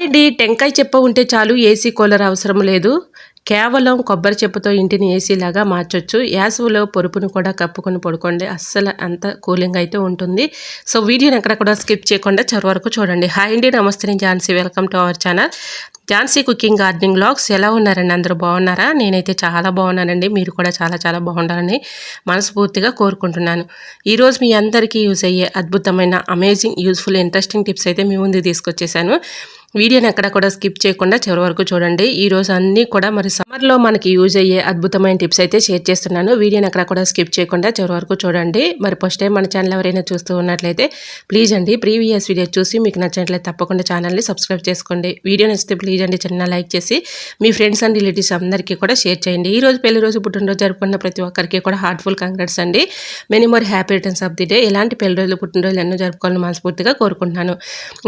అండి టెంకాయ చెప్ప ఉంటే చాలు ఏసీ కూలర్ అవసరం లేదు. కేవలం కొబ్బరి చెప్పుతో ఇంటిని ఏసీలాగా మార్చొచ్చు. యాసవిలో పొరుపును కూడా కప్పుకొని పడుకోండి. అస్సలు అంత కూలింగ్ అయితే ఉంటుంది. సో వీడియోని ఎక్కడ కూడా స్కిప్ చేయకుండా చివరి వరకు చూడండి. హాయ్ అండి, నమస్తే, నేను Jhansi. Welcome to our channel Jhansi cooking gardening vlogs. ఎలా ఉన్నారండి? అందరూ బాగున్నారా? నేనైతే చాలా బాగున్నానండి. మీరు కూడా చాలా చాలా బాగుండాలని మనస్ఫూర్తిగా కోరుకుంటున్నాను. ఈరోజు మీ అందరికీ యూజ్ అయ్యే అద్భుతమైన అమేజింగ్ యూస్ఫుల్ ఇంట్రెస్టింగ్ టిప్స్ అయితే మీ ముందుకు తీసుకొచ్చేసాను. వీడియోని ఎక్కడ కూడా స్కిప్ చేయకుండా చివరి వరకు చూడండి. ఈరోజు అన్నీ కూడా మరి సమ్మర్లో మనకి యూజ్ అయ్యే అద్భుతమైన టిప్స్ అయితే షేర్ చేస్తున్నాను. వీడియోని ఎక్కడ కూడా స్కిప్ చేయకుండా చివరి వరకు చూడండి. మరి ఫస్ట్ టైం మన ఛానల్ ఎవరైనా చూస్తూ ఉన్నట్లయితే ప్లీజ్ అండి ప్రీవియస్ వీడియో చూసి మీకు నచ్చినట్లయితే తప్పకుండా ఛానల్ని సబ్స్క్రైబ్ చేసుకోండి. వీడియో నచ్చితే ప్లీజ్ అండి చిన్న లైక్ చేసి మీ ఫ్రెండ్స్ అండ్ రిలేటివ్స్ అందరికీ కూడా షేర్ చేయండి. ఈరోజు పెళ్లి రోజు పుట్టినరోజు జరుపుకున్న ప్రతి ఒక్కరికి కూడా హార్ట్ఫుల్ కంగ్రాట్స్ అండి. Many more happy returns of the day. ఎలాంటి పెళ్లి రోజులు పుట్టినరోజులు ఎన్నో జరుపుకోవాలని మనస్ఫూర్తిగా కోరుకుంటున్నాను.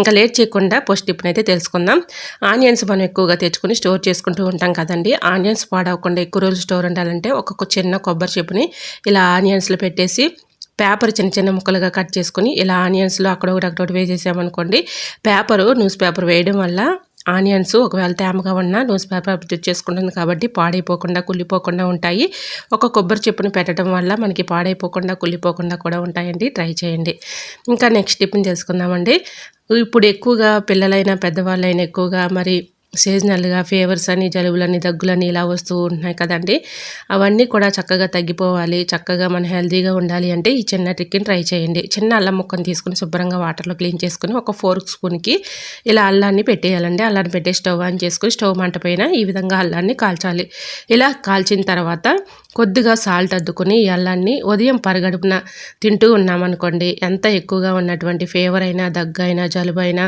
ఇంకా లేట్ చేయకుండా ఫస్ట్ టిప్ని అయితే తెలుసుకుందాం. ఆనియన్స్ మనం ఎక్కువగా తెచ్చుకొని స్టోర్ చేసుకుంటూ ఉంటాం కదండి. ఆనియన్స్ పాడవకుండా ఎక్కువ రోజులు స్టోర్ ఉండాలంటే ఒక చిన్న కొబ్బరి చెప్పుని ఇలా ఆనియన్స్లో పెట్టేసి పేపర్ చిన్న చిన్న ముక్కలుగా కట్ చేసుకొని ఇలా ఆనియన్స్లో అక్కడొకటి వేసేసామనుకోండి. న్యూస్ పేపర్ వేయడం వల్ల ఆనియన్స్ ఒకవేళ తేమగా ఉన్నా న్యూస్ పేపర్ అబ్జర్వ్ చేసుకుంటుంది కాబట్టి పాడైపోకుండా కుళ్ళిపోకుండా ఉంటాయి. ఒక కొబ్బరి చెప్పుని పెట్టడం వల్ల మనకి పాడైపోకుండా కుళ్ళిపోకుండా కూడా ఉంటాయండి. ట్రై చేయండి. ఇంకా నెక్స్ట్ టిప్ని తెలుసుకుందామండి. ఇప్పుడు ఎక్కువగా పిల్లలైనా పెద్దవాళ్ళైనా ఎక్కువగా మరి సీజనల్గా ఫీవర్స్ అని జలుబులని దగ్గులని ఇలా వస్తూ ఉంటున్నాయి కదండి. అవన్నీ కూడా చక్కగా తగ్గిపోవాలి, చక్కగా మనం హెల్తీగా ఉండాలి అంటే ఈ చిన్న ట్రిక్ని ట్రై చేయండి. చిన్న అల్లం ముక్కను తీసుకుని శుభ్రంగా వాటర్లో క్లీన్ చేసుకుని ఒక 4 స్పూన్కి ఇలా అల్లాన్ని పెట్టేయాలండి. అల్లాన్ని పెట్టే స్టవ్ ఆన్ చేసుకుని స్టవ్ మంట పైన ఈ విధంగా అల్లాన్ని కాల్చాలి. ఇలా కాల్చిన తర్వాత కొద్దిగా సాల్ట్ అద్దుకొని ఈ అల్లాన్ని ఉదయం పరగడుపున తింటూ ఉన్నామనుకోండి, ఎంత ఎక్కువగా ఉన్నటువంటి ఫీవర్ అయినా దగ్గు అయినా జలుబు అయినా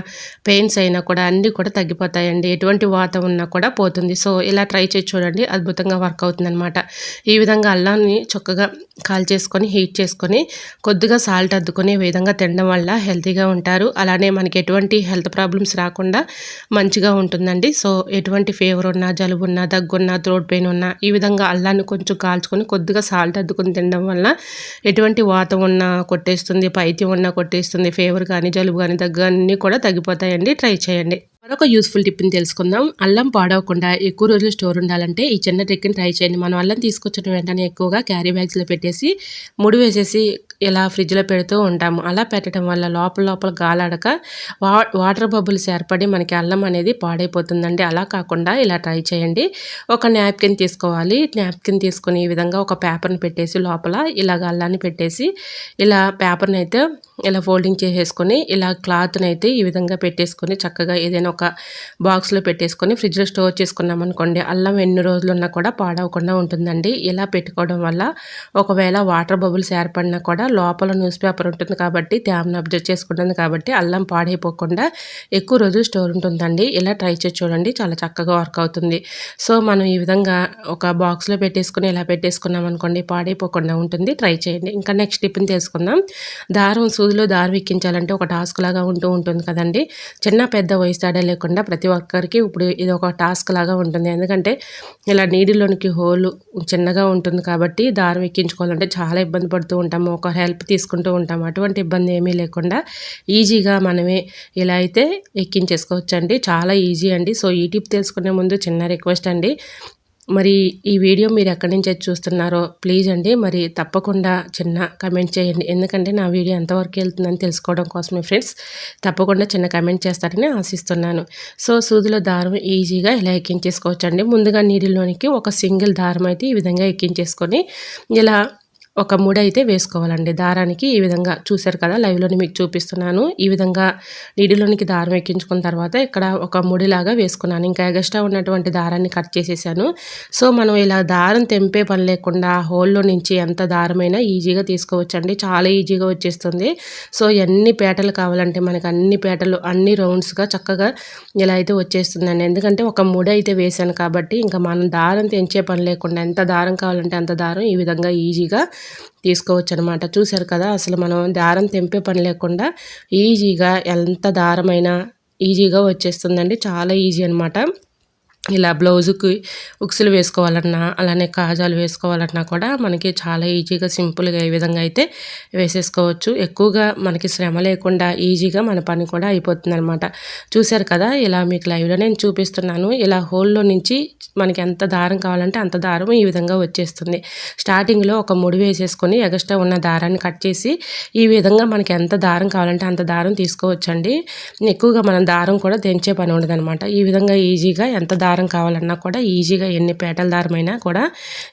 పెయిన్స్ అయినా కూడా అన్నీ కూడా తగ్గిపోతాయండి. ఎటువంటి వాతం ఉన్నా కూడా పోతుంది. సో ఇలా ట్రై చేసి చూడండి, అద్భుతంగా వర్క్ అవుతుందన్నమాట. ఈ విధంగా అల్లాన్ని చక్కగా కాల్చేసుకొని హీట్ చేసుకొని కొద్దిగా సాల్ట్ అద్దుకొని ఈ విధంగా తినడం వల్ల హెల్తీగా ఉంటారు. అలానే మనకి ఎటువంటి హెల్త్ ప్రాబ్లమ్స్ రాకుండా మంచిగా ఉంటుందండి. సో ఎటువంటి ఫీవర్ ఉన్నా జలుబు ఉన్నా దగ్గున్నా థ్రోట్ పెయిన్ ఉన్నా ఈ విధంగా అల్లాన్ని కొంచెం కాల్చుకొని కొద్దిగా సాల్ట్ అద్దుకొని తినడం వల్ల ఎటువంటి వాతం ఉన్నా కొట్టేస్తుంది, పైత్యం ఉన్నా కొట్టేస్తుంది, ఫీవర్ కానీ జలుబు కానీ దగ్గు అన్నీ కూడా తగ్గిపోతాయండి. ట్రై చేయండి. మరొక యూస్ఫుల్ టిప్ని తెలుసుకుందాం. అల్లం పాడవకుండా ఎక్కువ రోజులు స్టోర్ ఉండాలంటే ఈ చిన్న ట్రిక్ని ట్రై చేయండి. మనం అల్లం తీసుకొచ్చిన వెంటనే ఎక్కువగా క్యారీ బ్యాగ్స్లో పెట్టేసి ముడి వేసేసి ఇలా ఫ్రిడ్జ్లో పెడుతూ ఉంటాము. అలా పెట్టడం వల్ల లోపల గాలాడక వాటర్ బబుల్స్ ఏర్పడి మనకి అల్లం అనేది పాడైపోతుందండి. అలా కాకుండా ఇలా ట్రై చేయండి. ఒక నాప్కిన్ తీసుకోవాలి. నాప్కిన్ తీసుకొని ఈ విధంగా ఒక పేపర్ని పెట్టేసి లోపల ఇలాగ అల్లాన్ని పెట్టేసి ఇలా పేపర్ని అయితే ఇలా ఫోల్డింగ్ చేసేసుకొని ఇలా క్లాత్ని అయితే ఈ విధంగా పెట్టేసుకొని చక్కగా ఏదైనా ఒక బాక్స్లో పెట్టేసుకొని ఫ్రిడ్జ్లో స్టోర్ చేసుకున్నాం అనుకోండి, అల్లం ఎన్ని రోజులు ఉన్నా కూడా పాడవకుండా ఉంటుందండి. ఇలా పెట్టుకోవడం వల్ల ఒకవేళ వాటర్ బబుల్స్ ఏర్పడినా కూడా లోపల న్యూస్ పేపర్ ఉంటుంది కాబట్టి తేమను అబ్జర్వ్ చేసుకుంటుంది కాబట్టి అల్లం పాడైపోకుండా ఎక్కువ రోజులు స్టోర్ ఉంటుందండి. ఇలా ట్రై చేసి చూడండి, చాలా చక్కగా వర్క్ అవుతుంది. సో మనం ఈ విధంగా ఒక బాక్స్లో పెట్టేసుకుని ఇలా పెట్టేసుకున్నాం అనుకోండి, పాడైపోకుండా ఉంటుంది. ట్రై చేయండి. ఇంకా నెక్స్ట్ టిప్ని తెలుసుకుందాం. సూదిలో దారం ఎక్కించాలంటే ఒక టాస్క్ లాగా ఉంటుంది కదండి. చిన్న పెద్ద వయసు తేడా లేకుండా ప్రతి ఒక్కరికి ఇప్పుడు ఇది ఒక టాస్క్ లాగా ఉంటుంది. ఎందుకంటే ఇలా నీడిలోనికి హోల్ చిన్నగా ఉంటుంది కాబట్టి దారం ఎక్కించుకోవాలంటే చాలా ఇబ్బంది పడుతూ ఉంటాము, ఒక హెల్ప్ తీసుకుంటూ ఉంటాము. అటువంటి ఇబ్బంది ఏమీ లేకుండా ఈజీగా మనమే ఇలా అయితే ఎక్కించేసుకోవచ్చండి. చాలా ఈజీ అండి. సో ఈ టిప్ తెలుసుకునే ముందు చిన్న రిక్వెస్ట్ అండి, మరి ఈ వీడియో మీరు ఎక్కడి నుంచి చూస్తున్నారో ప్లీజ్ అండి మరి తప్పకుండా చిన్న కమెంట్ చేయండి. ఎందుకంటే నా వీడియో ఎంతవరకు వెళ్తుందని తెలుసుకోవడం కోసమే ఫ్రెండ్స్. తప్పకుండా చిన్న కమెంట్ చేస్తారని ఆశిస్తున్నాను. సో సూదిలో దారం ఈజీగా ఇలా ఎక్కించేసుకోవచ్చండి. ముందుగా నీడిలోనికి ఒక సింగిల్ దారం అయితే ఈ విధంగా ఎక్కించేసుకొని ఇలా ఒక ముడి అయితే వేసుకోవాలండి దారానికి. ఈ విధంగా చూశారు కదా, లైవ్లోని మీకు చూపిస్తున్నాను. ఈ విధంగా నీడిలోనికి దారం ఎక్కించుకున్న తర్వాత ఇక్కడ ఒక ముడిలాగా వేసుకున్నాను. ఇంకా ఎగస్ట్రా ఉన్నటువంటి దారాన్ని కట్ చేసేసాను. సో మనం ఇలా దారం తెంపే పని లేకుండా హోల్లో నుంచి ఎంత దారమైనా ఈజీగా తీసుకోవచ్చండి. చాలా ఈజీగా వచ్చేస్తుంది. సో ఎన్ని పేటలు కావాలంటే మనకి అన్ని పేటలు అన్ని రౌండ్స్గా చక్కగా ఇలా అయితే వచ్చేస్తుందండి. ఎందుకంటే ఒక ముడి అయితే వేసాను కాబట్టి ఇంకా మనం దారం తెంచే పని లేకుండా ఎంత దారం కావాలంటే అంత దారం ఈ విధంగా ఈజీగా తీసుకోవచ్చు అనమాట. చూసారు కదా, అసలు మనం దారం తెంపే పని లేకుండా ఈజీగా ఎంత దారమైనా ఈజీగా వచ్చేస్తుందండి. చాలా ఈజీ అనమాట. ఇలా బ్లౌజుకి ఉక్సులు వేసుకోవాలన్నా, అలానే కాజాలు వేసుకోవాలన్నా కూడా మనకి చాలా ఈజీగా, సింపుల్‌గా ఈ విధంగా అయితే వేసేసుకోవచ్చు. ఎక్కువగా మనకి శ్రమ లేకుండా ఈజీగా మన పని కూడా అయిపోతుందనమాట. చూశారు కదా! ఇలా మీకు లైవ్‌లో నేను చూపిస్తున్నాను. ఇలా హోల్‌లో నుంచి మనకి ఎంత దారం కావాలంటే అంత దారం ఈ విధంగా వచ్చేస్తుంది. స్టార్టింగ్‌లో ఒక ముడి వేసేసుకొని ఎగస్ట్రా ఉన్న దారాన్ని కట్ చేసి ఈ విధంగా మనకి ఎంత దారం కావాలంటే అంత దారం తీసుకోవచ్చండి. ఎక్కువగా మనం దారం కూడా తెంచే పని ఉండదనమాట. ఈ విధంగా ఈజీగా ఎంత దారం కావాలన్నా కూడా ఈజీగా ఎన్ని పేటల దారమైనా కూడా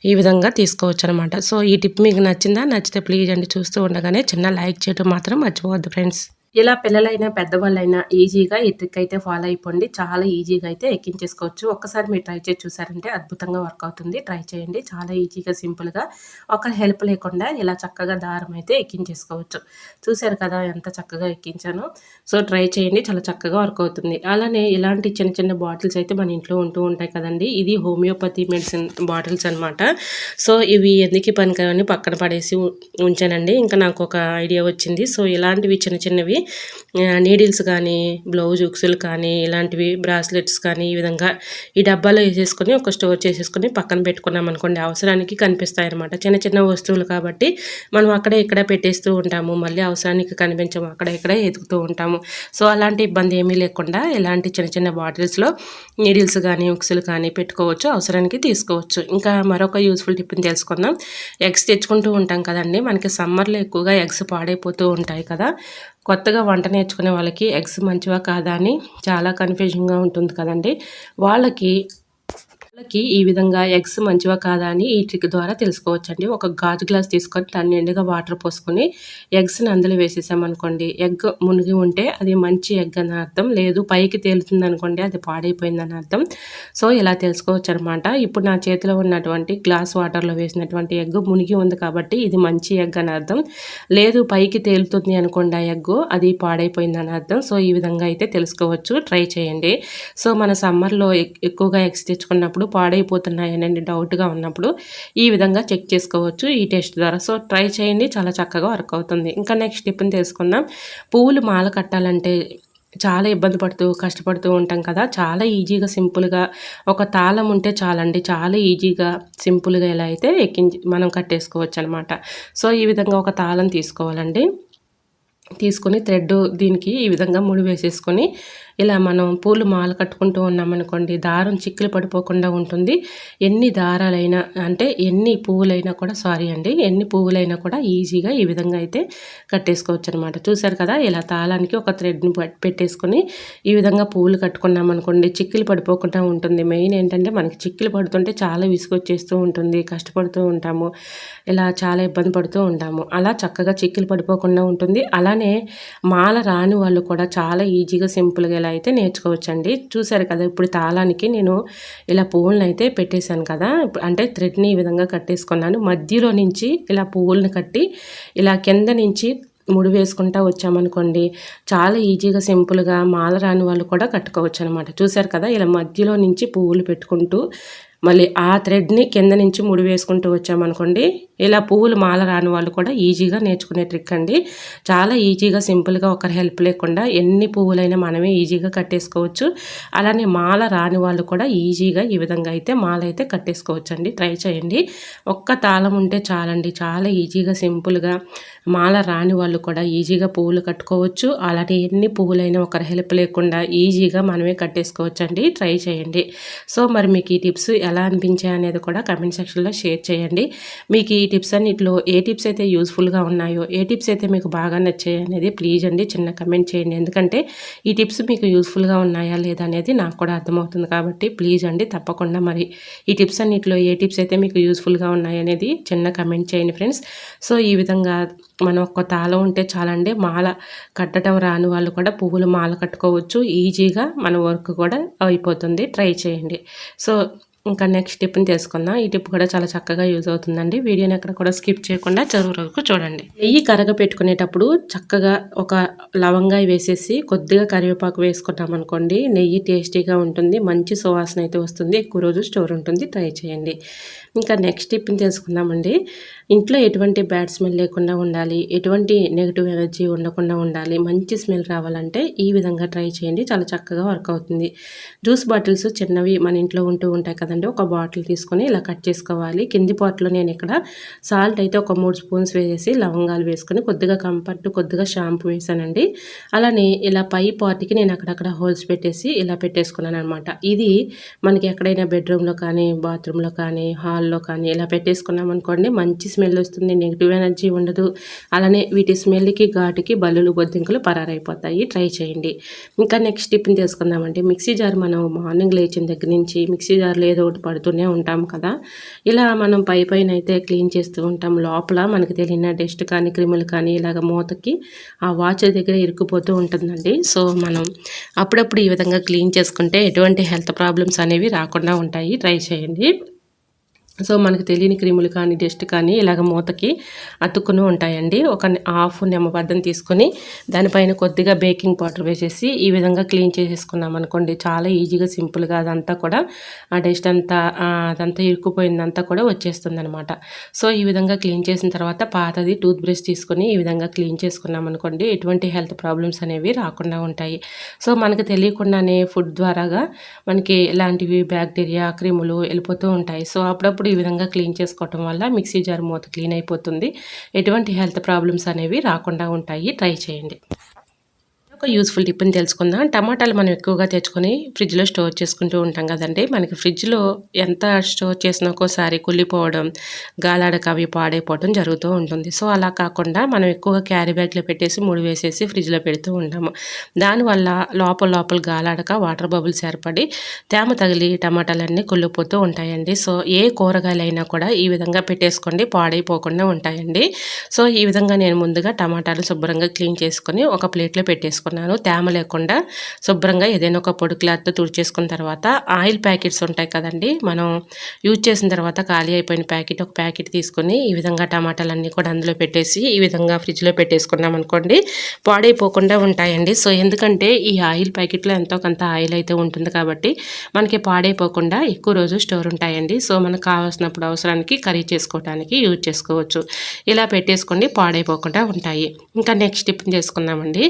ఈ విధంగా తీసుకోవచ్చనమాట. సో ఈ టిప్ మీకు నచ్చిందా? నచ్చితే ప్లీజ్ అండి చూస్తూ ఉండగానే చిన్న లైక్ చేయడం మాత్రం మర్చిపోవద్దు ఫ్రెండ్స్. ఇలా పిల్లలైనా పెద్దవాళ్ళైనా ఈజీగా ఈ ట్రిక్ అయితే ఫాలో అయిపోండి. చాలా ఈజీగా అయితే ఎక్కించేసుకోవచ్చు. ఒక్కసారి మీరు ట్రై చేసి చూసారంటే అద్భుతంగా వర్క్ అవుతుంది. ట్రై చేయండి. చాలా ఈజీగా, సింపుల్‌గా ఒకరి హెల్ప్ లేకుండా ఇలా చక్కగా దారం అయితే ఎక్కించేసుకోవచ్చు. చూసారు కదా ఎంత చక్కగా ఎక్కించానో. సో ట్రై చేయండి. చాలా చక్కగా వర్క్ అవుతుంది. అలానే ఇలాంటి చిన్న చిన్న బాటిల్స్ అయితే మన ఇంట్లో ఉంటూ ఉంటాయి కదండీ. ఇది హోమియోపతి మెడిసిన్ బాటిల్స్ అనమాట. సో ఇవి ఎందుకు పనికిరావని పక్కన పడేసి ఉంచానండి. ఇంకా నాకు ఒక ఐడియా వచ్చింది. సో ఇలాంటివి చిన్న చిన్నవి నీడిల్స్ కానీ, బ్లౌజ్ ఉక్సులు కానీ, ఇలాంటివి బ్రాస్లెట్స్ కానీ ఈ విధంగా ఈ డబ్బాలో వేసేసుకొని ఒక స్టోర్ చేసేసుకొని పక్కన పెట్టుకున్నాం అనుకోండి, అవసరానికి కనిపిస్తాయి అనమాట. చిన్న చిన్న వస్తువులు కాబట్టి మనం అక్కడ ఇక్కడ పెట్టేస్తూ ఉంటాము. మళ్ళీ అవసరానికి కనిపించము, అక్కడ ఇక్కడ ఎతుకుతూ ఉంటాము. సో అలాంటి ఇబ్బంది ఏమీ లేకుండా ఇలాంటి చిన్న చిన్న బాటిల్స్లో నీడిల్స్ కానీ, ఉక్సులు కానీ పెట్టుకోవచ్చు. అవసరానికి తీసుకోవచ్చు. ఇంకా మరొక యూస్ఫుల్ టిప్ని తెలుసుకుందాం. ఎగ్స్ తెచ్చుకుంటూ ఉంటాం కదండి. మనకి సమ్మర్లో ఎక్కువగా ఎగ్స్ పాడైపోతూ ఉంటాయి కదా. కొత్తగా వంట నేర్చుకునే వాళ్ళకి ఎగ్స్ మంచివా కాదా అని చాలా కన్ఫ్యూజన్‌గా ఉంటుంది కదండీ. వాళ్ళకి ఈ విధంగా ఎగ్స్ మంచివా కాదా అని ఈ ట్రిక్ ద్వారా తెలుసుకోవచ్చండి. ఒక గాజు గ్లాస్ తీసుకొని దాని నిండుగా వాటర్ పోసుకొని ఎగ్స్‌ని అందులో వేసేసామనుకోండి, ఎగ్ మునిగి ఉంటే అది మంచి ఎగ్ అని అర్థం. లేదు పైకి తేలుతుందనుకోండి అది పాడైపోయిందని అర్థం. సో ఇలా తెలుసుకోవచ్చనమాట. ఇప్పుడు నా చేతిలో ఉన్నటువంటి గ్లాస్ వాటర్‌లో వేసినటువంటి ఎగ్ మునిగి ఉంది కాబట్టి ఇది మంచి ఎగ్ అని అర్థం. లేదు పైకి తేలుతుంది అనుకోండి ఆ ఎగ్గు, అది పాడైపోయిందని అర్థం. సో ఈ విధంగా అయితే తెలుసుకోవచ్చు. ట్రై చేయండి. సో మన సమ్మర్‌లో ఎక్కువగా ఎగ్స్ తెచ్చుకున్నప్పుడు పాడైపోతున్నాయనండి డౌట్‌గా ఉన్నప్పుడు ఈ విధంగా చెక్ చేసుకోవచ్చు ఈ టెస్ట్ ద్వారా. సో ట్రై చేయండి. చాలా చక్కగా వర్క్ అవుతుంది. ఇంకా నెక్స్ట్ టిప్‌ని తెలుసుకుందాం. పువ్వులు మాల కట్టాలంటే చాలా ఇబ్బంది పడుతూ, కష్టపడుతూ ఉంటాం కదా. చాలా ఈజీగా, సింపుల్‌గా ఒక తాళం ఉంటే చాలండి. చాలా ఈజీగా, సింపుల్‌గా ఇలా అయితే మనం కట్టేసుకోవచ్చనమాట. సో ఈ విధంగా ఒక తాళం తీసుకోవాలండి. తీసుకొని థ్రెడ్ దీనికి ఈ విధంగా ముడి వేసేసుకొని ఇలా మనం పూలు మాల కట్టుకుంటూ ఉన్నామనుకోండి, దారం చిక్కులు పడిపోకుండా ఉంటుంది. ఎన్ని దారాలైనా అంటే ఎన్ని పువ్వులైనా కూడా ఎన్ని పువ్వులైనా కూడా ఈజీగా ఈ విధంగా అయితే కట్టేసుకోవచ్చు అనమాట. చూసారు కదా, ఇలా తాళానికి ఒక థ్రెడ్ని పెట్టేసుకొని ఈ విధంగా పువ్వులు కట్టుకున్నామనుకోండి, చిక్కులు పడిపోకుండా ఉంటుంది. మెయిన్ ఏంటంటే మనకి చిక్కులు పడుతుంటే చాలా విసుగొచ్చేస్తూ ఉంటుంది, కష్టపడుతూ ఉంటాము, ఇలా చాలా ఇబ్బంది పడుతూ ఉంటాము. అలా చక్కగా చిక్కులు పడిపోకుండా ఉంటుంది. అలానే మాల రాని వాళ్ళు కూడా చాలా ఈజీగా, సింపుల్‌గా ఇలా అయితే నేర్చుకోవచ్చండి. చూసారు కదా, ఇప్పుడు తాళానికి నేను ఇలా పువ్వులను అయితే పెట్టేశాను కదా, అంటే థ్రెడ్ని ఈ విధంగా కట్టేసుకున్నాను. మధ్యలో నుంచి ఇలా పువ్వులను కట్టి ఇలా కింద నుంచి ముడి వేసుకుంటా వచ్చామనుకోండి, చాలా ఈజీగా, సింపుల్‌గా మాల రాని వాళ్ళు కూడా కట్టుకోవచ్చు అనమాట. చూసారు కదా, ఇలా మధ్యలో నుంచి పువ్వులు పెట్టుకుంటూ మళ్ళీ ఆ థ్రెడ్ని కింద నుంచి ముడి వేసుకుంటూ వచ్చామనుకోండి, ఇలా పువ్వులు మాల రాని వాళ్ళు కూడా ఈజీగా నేర్చుకునే ట్రిక్ అండి. చాలా ఈజీగా, సింపుల్‌గా ఒకరి హెల్ప్ లేకుండా ఎన్ని పువ్వులైనా మనమే ఈజీగా కట్టేసుకోవచ్చు. అలానే మాల రాని వాళ్ళు కూడా ఈజీగా ఈ విధంగా అయితే మాల అయితే కట్టేసుకోవచ్చండి. ట్రై చేయండి. ఒక్క తాళం ఉంటే చాలండి. చాలా ఈజీగా, సింపుల్‌గా మాల రాని వాళ్ళు కూడా ఈజీగా పువ్వులు కట్టుకోవచ్చు. అలానే ఎన్ని పువ్వులైనా ఒకరి హెల్ప్ లేకుండా ఈజీగా మనమే కట్టేసుకోవచ్చండి. ట్రై చేయండి. సో మరి మీకు ఈ టిప్స్ ఎలా అనిపించాయి అనేది కూడా కమెంట్ సెక్షన్లో షేర్ చేయండి. మీకు ఈ టిప్స్ అన్నిటిలో ఏ టిప్స్ అయితే యూస్ఫుల్గా ఉన్నాయో, ఏ టిప్స్ అయితే మీకు బాగా నచ్చాయి అనేది ప్లీజ్ అండి చిన్న కమెంట్ చేయండి. ఎందుకంటే ఈ టిప్స్ మీకు యూస్ఫుల్గా ఉన్నాయా లేదా అనేది నాకు కూడా అర్థమవుతుంది కాబట్టి ప్లీజ్ అండి తప్పకుండా మరి ఈ టిప్స్ అన్నిటిలో ఏ టిప్స్ అయితే మీకు యూస్ఫుల్గా ఉన్నాయి అనేది చిన్న కమెంట్ చేయండి ఫ్రెండ్స్. సో ఈ విధంగా మనం ఒక్క తాళం ఉంటే చాలండి, మాల కట్టడం రాని వాళ్ళు కూడా పువ్వులు మాల కట్టుకోవచ్చు. ఈజీగా మన వర్క్ కూడా అయిపోతుంది. ట్రై చేయండి. సో ఇంకా నెక్స్ట్ టిప్ని తెలుసుకుందాం. ఈ టిప్ కూడా చాలా చక్కగా యూజ్ అవుతుందండి. వీడియోని ఎక్కడ కూడా స్కిప్ చేయకుండా చివరి వరకు చూడండి. నెయ్యి కరగ పెట్టుకునేటప్పుడు చక్కగా ఒక లవంగాయ వేసేసి కొద్దిగా కరివేపాకు వేసుకున్నాం అనుకోండి, నెయ్యి టేస్టీగా ఉంటుంది, మంచి సువాసన అయితే వస్తుంది, ఎక్కువ రోజు స్టోర్ ఉంటుంది. ట్రై చేయండి. ఇంకా నెక్స్ట్ టిప్ని తెలుసుకుందామండి. ఇంట్లో ఎటువంటి బ్యాడ్ స్మెల్ లేకుండా ఉండాలి, ఎటువంటి నెగిటివ్ ఎనర్జీ ఉండకుండా ఉండాలి, మంచి స్మెల్ రావాలంటే ఈ విధంగా ట్రై చేయండి. చాలా చక్కగా వర్క్ అవుతుంది. జ్యూస్ బాటిల్స్ చిన్నవి మన ఇంట్లో ఉంటూ ఉంటాయి కదండి. ఒక బాటిల్ తీసుకొని ఇలా కట్ చేసుకోవాలి. కింది పాట్లో నేను ఇక్కడ సాల్ట్ అయితే ఒక 3 స్పూన్స్ వేసేసి లవంగాలు వేసుకొని కొద్దిగా కంఫర్ట్, కొద్దిగా షాంపూ వేసానండి. అలానే ఇలా పై పార్ట్కి నేను అక్కడక్కడ హోల్స్ పెట్టేసి ఇలా పెట్టేసుకున్నాను అనమాట. ఇది మనకి ఎక్కడైనా బెడ్రూమ్లో కానీ, బాత్రూంలో కానీ, హాల్లో కానీ ఇలా పెట్టేసుకున్నాం అనుకోండి, మంచి స్మెల్ వస్తుంది, నెగిటివ్ ఎనర్జీ ఉండదు. అలానే వీటి స్మెల్కి, ఘాటుకి బల్లులు, బొద్దింకలు పరారైపోతాయి. ట్రై చేయండి. ఇంకా నెక్స్ట్ టిప్ని తెలుసుకుందామండి. మిక్సీ జార్ మనం మార్నింగ్ లేచిన దగ్గర నుంచి మిక్సీ జార్లో ఏదో ఒకటి పడుతూనే ఉంటాం కదా. ఇలా మనం పైన అయితే క్లీన్ చేస్తూ ఉంటాం. లోపల మనకి తెలియని డస్ట్ కానీ, క్రిములు కానీ ఇలాగ మూతకి ఆ వాచ్ దగ్గర ఇరుక్కుపోతూ ఉంటుందండి. సో మనం అప్పుడప్పుడు ఈ విధంగా క్లీన్ చేసుకుంటే ఎటువంటి హెల్త్ ప్రాబ్లమ్స్ అనేవి రాకుండా ఉంటాయి. ట్రై చేయండి. సో మనకు తెలియని క్రిములు కానీ, డస్ట్ కానీ ఇలాగ మూతకి అతుక్కుని ఉంటాయండి. ఒక హాఫ్ నిమ్మబద్దం తీసుకొని దానిపైన కొద్దిగా బేకింగ్ పౌడర్ వేసేసి ఈ విధంగా క్లీన్ చేసేసుకున్నాం అనుకోండి, చాలా ఈజీగా సింపుల్గా అదంతా కూడా ఆ డస్ట్ అంతా అదంతా ఇరుక్కుపోయిందంతా కూడా వచ్చేస్తుంది అనమాట. సో ఈ విధంగా క్లీన్ చేసిన తర్వాత పాతది టూత్ బ్రష్ తీసుకొని ఈ విధంగా క్లీన్ చేసుకున్నాం అనుకోండి, ఎటువంటి హెల్త్ ప్రాబ్లమ్స్ అనేవి రాకుండా ఉంటాయి. సో మనకు తెలియకుండానే ఫుడ్ ద్వారాగా మనకి ఇలాంటివి బ్యాక్టీరియా, క్రిములు వెళ్ళిపోతూ ఉంటాయి. సో అప్పుడప్పుడు ఈ విధంగా క్లీన్ చేసుకోవటం వల్ల మిక్సీ జార్ మూత క్లీన్ అయిపోతుంది. ఎటువంటి హెల్త్ ప్రాబ్లమ్స్ అనేవి రాకుండా ఉంటాయి. ట్రై చేయండి. ఒక యూస్ఫుల్ టిప్ని తెలుసుకుందాం. టమాటాలు మనం ఎక్కువగా తెచ్చుకొని ఫ్రిడ్జ్లో స్టోర్ చేసుకుంటూ ఉంటాం కదండి. మనకి ఫ్రిడ్జ్లో ఎంత స్టోర్ చేసినా ఒక్కోసారి కుళ్ళిపోవడం, గాలాడక అవి పాడైపోవడం జరుగుతూ ఉంటుంది. సో అలా కాకుండా మనం ఎక్కువగా క్యారీ బ్యాగ్లో పెట్టేసి ముడి వేసేసి ఫ్రిడ్జ్లో పెడుతూ ఉంటాము. దానివల్ల లోపల గాలాడక వాటర్ బబుల్స్ ఏర్పడి తేమ తగిలి టమాటాలన్నీ కుళ్ళిపోతూ ఉంటాయండి. సో ఏ కూరగాయలైనా కూడా ఈ విధంగా పెట్టేసుకోండి, పాడైపోకుండా ఉంటాయండి. సో ఈ విధంగా నేను ముందుగా టమాటాలు శుభ్రంగా క్లీన్ చేసుకొని ఒక ప్లేట్లో పెట్టేసుకున్నాను. తేమ లేకుండా శుభ్రంగా ఏదైనా ఒక పొడి క్లాత్తో తుడిచేసుకున్న తర్వాత ఆయిల్ ప్యాకెట్స్ ఉంటాయి కదండి, మనం యూజ్ చేసిన తర్వాత ఖాళీ అయిపోయిన ప్యాకెట్ ఒక ప్యాకెట్ తీసుకొని ఈ విధంగా టమాటాలన్నీ కూడా అందులో పెట్టేసి ఈ విధంగా ఫ్రిడ్జ్లో పెట్టేసుకున్నాం అనుకోండి, పాడైపోకుండా ఉంటాయండి. సో ఎందుకంటే ఈ ఆయిల్ ప్యాకెట్లో ఎంతో కొంత ఆయిల్ అయితే ఉంటుంది కాబట్టి మనకి పాడైపోకుండా ఎక్కువ రోజు స్టోర్ ఉంటాయండి. సో మనకు కావాల్సినప్పుడు అవసరానికి కర్రీ చేసుకోవడానికి యూజ్ చేసుకోవచ్చు. ఇలా పెట్టేసుకోండి, పాడైపోకుండా ఉంటాయి. ఇంకా నెక్స్ట్ టిప్ చేసుకుందామండి.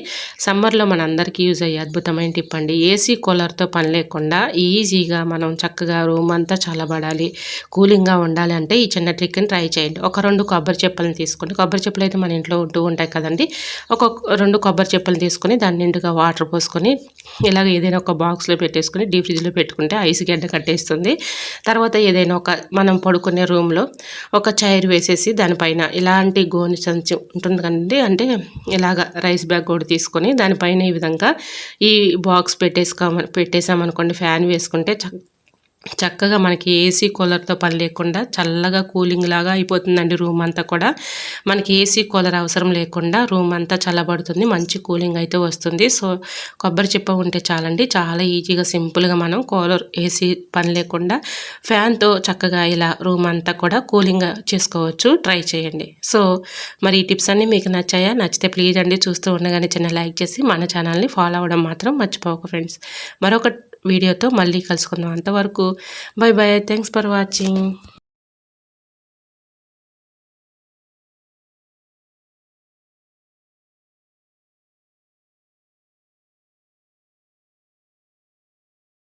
సమ్మర్లో మనందరికీ యూజ్ అయ్యే అద్భుతమైన టిప్ అండి. ఏసీ కూలర్తో పని లేకుండా ఈజీగా మనం చక్కగా రూమ్ అంతా చల్లబడాలి, కూలింగ్గా ఉండాలి అంటే ఈ చిన్న ట్రిక్ని ట్రై చేయండి. ఒక 2 కొబ్బరి చెప్పులను తీసుకోండి. కొబ్బరి చెప్పులు అయితే మన ఇంట్లో ఉంటూ ఉంటాయి కదండి. ఒక 2 కొబ్బరి చెప్పులు తీసుకొని దాని నిండుగా వాటర్ పోసుకొని ఇలాగ ఏదైనా ఒక బాక్స్లో పెట్టేసుకొని డీప్ ఫ్రిడ్జ్లో పెట్టుకుంటే ఐస్ గడ్డ కట్టేస్తుంది. తర్వాత ఏదైనా ఒక మనం పడుకునే రూమ్లో ఒక చైర్ వేసేసి దానిపైన ఇలాంటి గోని సంచి ఉంటుంది కదండి, అంటే ఇలాగ రైస్ బ్యాగ్ కూడా తీసుకొని దానిపైన ఈ విధంగా ఈ బాక్స్ పెట్టేసామనుకోండి, ఫ్యాన్ వేసుకుంటే చక్కగా మనకి ఏసీ కూలర్తో పని లేకుండా చల్లగా కూలింగ్ లాగా అయిపోతుందండి. రూమ్ అంతా కూడా మనకి ఏసీ కూలర్ అవసరం లేకుండా రూమ్ అంతా చల్లబడుతుంది, మంచి కూలింగ్ అయితే వస్తుంది. సో కొబ్బరి చిప్ప ఉంటే చాలండి, చాలా ఈజీగా సింపుల్గా మనం కూలర్ ఏసీ పని లేకుండా ఫ్యాన్తో చక్కగా ఇలా రూమ్ అంతా కూడా కూలింగ్ చేసుకోవచ్చు. ట్రై చేయండి. సో మరి ఈ టిప్స్ అన్నీ మీకు నచ్చాయా? నచ్చితే ప్లీజ్ అండి చూస్తూ ఉండగానే చిన్న లైక్ చేసి మన ఛానల్ని ఫాలో అవ్వడం మాత్రం మర్చిపోకు ఫ్రెండ్స్. మరొక వీడియోతో మళ్ళీ కలుసుకుందాం. అంతవరకు by by. Thanks for watching.